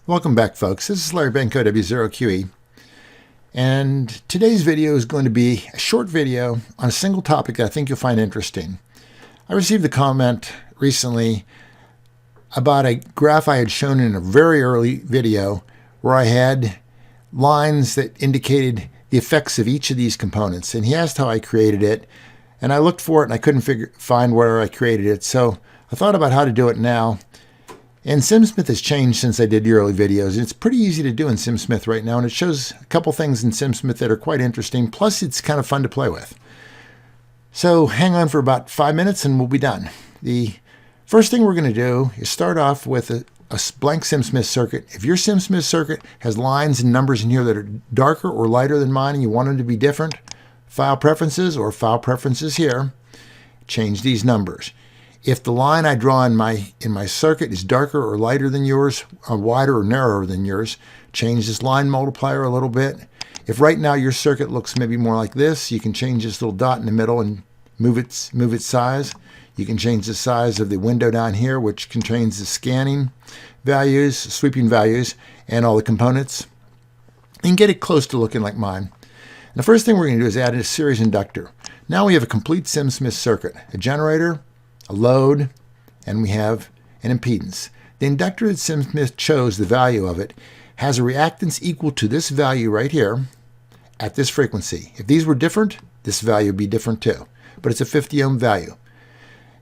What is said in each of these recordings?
Welcome back, folks. This is Larry Benko, W0QE, and today's video is going to be a short video on a single topic that I think you'll find interesting. I received a comment recently about a graph I had shown in a very early video where I had lines that indicated the effects of each of these components, and he asked how I created it, and I looked for it and I couldn't find where I created it, so I thought about how to do it now. And SimSmith has changed since I did the early videos. It's pretty easy to do in SimSmith right now, and it shows a couple things in SimSmith that are quite interesting, plus it's kind of fun to play with. So hang on for about 5 minutes and we'll be done. The first thing we're going to do is start off with a blank SimSmith circuit. If your SimSmith circuit has lines and numbers in here that are darker or lighter than mine and you want them to be different, file preferences or file preferences here, change these numbers. If the line I draw in my circuit is darker or lighter than yours, or wider or narrower than yours, change this line multiplier a little bit. If right now your circuit looks maybe more like this, you can change this little dot in the middle and move its size. You can change the size of the window down here, which contains the scanning values, sweeping values, and all the components, and get it close to looking like mine. And the first thing we're going to do is add a series inductor. Now we have a complete SimSmith circuit, a generator, a load, and we have an impedance. The inductor that SimSmith chose, the value of it, has a reactance equal to this value right here at this frequency. If these were different, this value would be different too. But it's a 50 ohm value.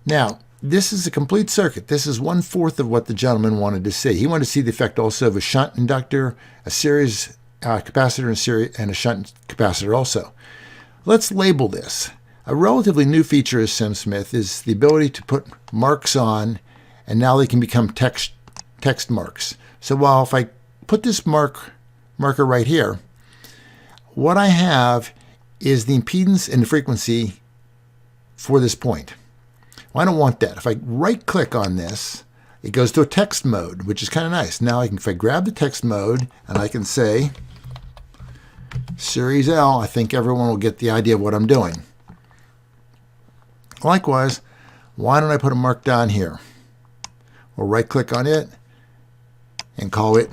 Now, this is a complete circuit. This is 1/4 of what the gentleman wanted to see. He wanted to see the effect also of a shunt inductor, a series capacitor, and a shunt capacitor also. Let's label this. A relatively new feature of SimSmith is the ability to put marks on, and now they can become text marks. So while if I put this marker right here, what I have is the impedance and the frequency for this point. Well, I don't want that. If I right-click on this, it goes to a text mode, which is kind of nice. Now if I grab the text mode and I can say Series L, I think everyone will get the idea of what I'm doing. Likewise, why don't I put a mark down here? We'll right-click on it and call it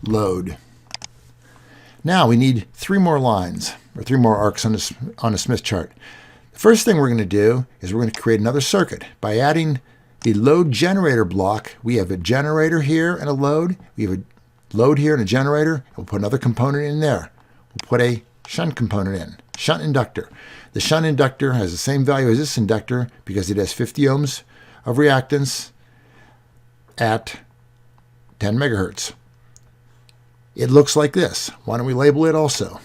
load. Now we need 3 more lines, or 3 more arcs on a Smith chart. The first thing we're going to do is we're going to create another circuit. By adding the load generator block, we have a generator here and a load. We have a load here and a generator. We'll put another component in there. We'll put a shunt component in, shunt inductor. The shunt inductor has the same value as this inductor because it has 50 ohms of reactance at 10 megahertz. It looks like this. Why don't we label it also?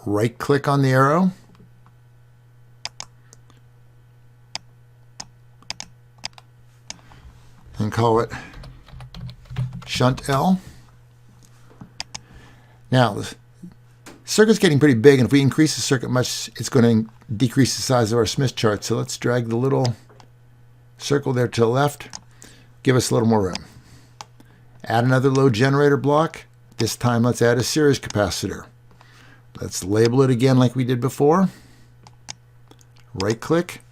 Right-click on the arrow. And call it Shunt L. Now, the circuit's getting pretty big, and if we increase the circuit much, it's going to decrease the size of our Smith chart. So let's drag the little circle there to the left, give us a little more room. Add another load generator block. This time let's add a series capacitor. Let's label it again like we did before. Right-click,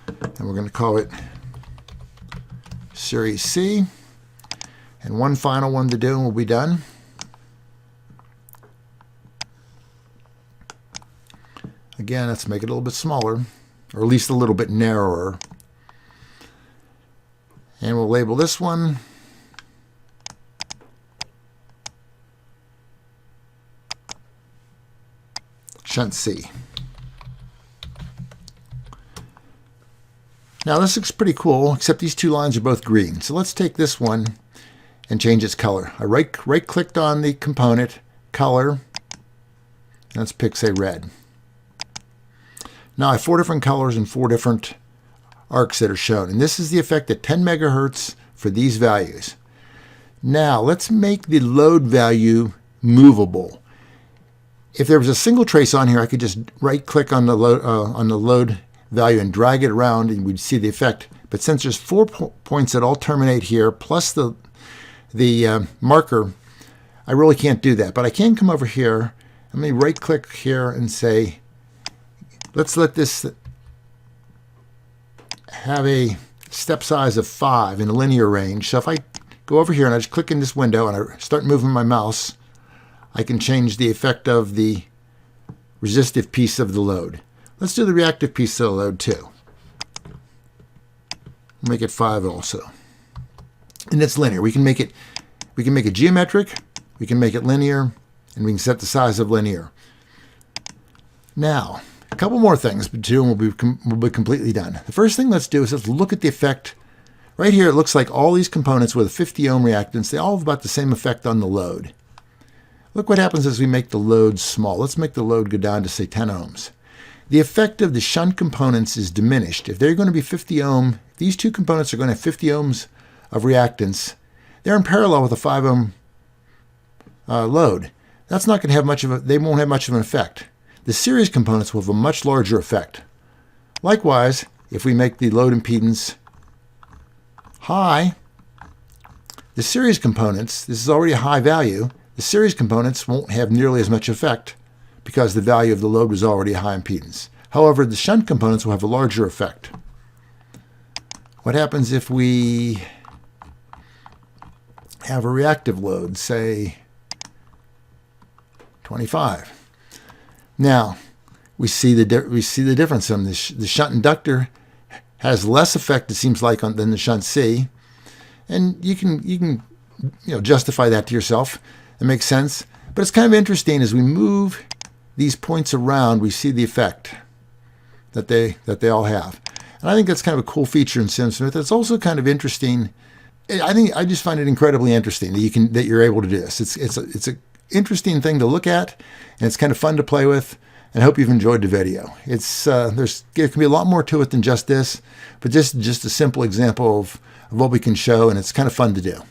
and we're going to call it Series C. And one final one to do, and we'll be done. Again, let's make it a little bit smaller, or at least a little bit narrower. And we'll label this one Shunt C. Now this looks pretty cool, except these 2 lines are both green. So let's take this one and change its color. I right-clicked on the component, color, and let's pick, say, red. Now I have 4 different colors and 4 different arcs that are shown. And this is the effect at 10 megahertz for these values. Now let's make the load value movable. If there was a single trace on here, I could just right-click on the load value and drag it around and we'd see the effect. But since there's 4 points that all terminate here, plus the marker, I really can't do that. But I can come over here. Let me right-click here and say, let's let this have a step size of 5 in a linear range. So if I go over here and I just click in this window and I start moving my mouse, I can change the effect of the resistive piece of the load. Let's do the reactive piece of the load too. Make it 5 also. And it's linear. We can make it geometric, we can make it linear, and we can set the size of linear. Now, a couple more things to do and we'll be completely done. The first thing let's do is let's look at the effect. Right here it looks like all these components with a 50 ohm reactance, they all have about the same effect on the load. Look what happens as we make the load small. Let's make the load go down to say 10 ohms. The effect of the shunt components is diminished. If they're going to be 50 ohm, these two components are going to have 50 ohms of reactance. They're in parallel with a 5 ohm load. That's not going to have much of a, they won't have much of an effect. The series components will have a much larger effect. Likewise, if we make the load impedance high, the series components, this is already a high value, the series components won't have nearly as much effect because the value of the load was already a high impedance. However, the shunt components will have a larger effect. What happens if we have a reactive load, say 25? Now, we see the difference. The shunt inductor has less effect, it seems like, than the shunt C, and you can justify that to yourself. It makes sense, but it's kind of interesting as we move these points around, we see the effect that they all have. And I think that's kind of a cool feature in SimSmith. It's also kind of interesting. I just find it incredibly interesting that you're able to do this. It's an interesting thing to look at, and it's kind of fun to play with. And I hope you've enjoyed the video. There can be a lot more to it than just this, but just a simple example of what we can show, and it's kind of fun to do.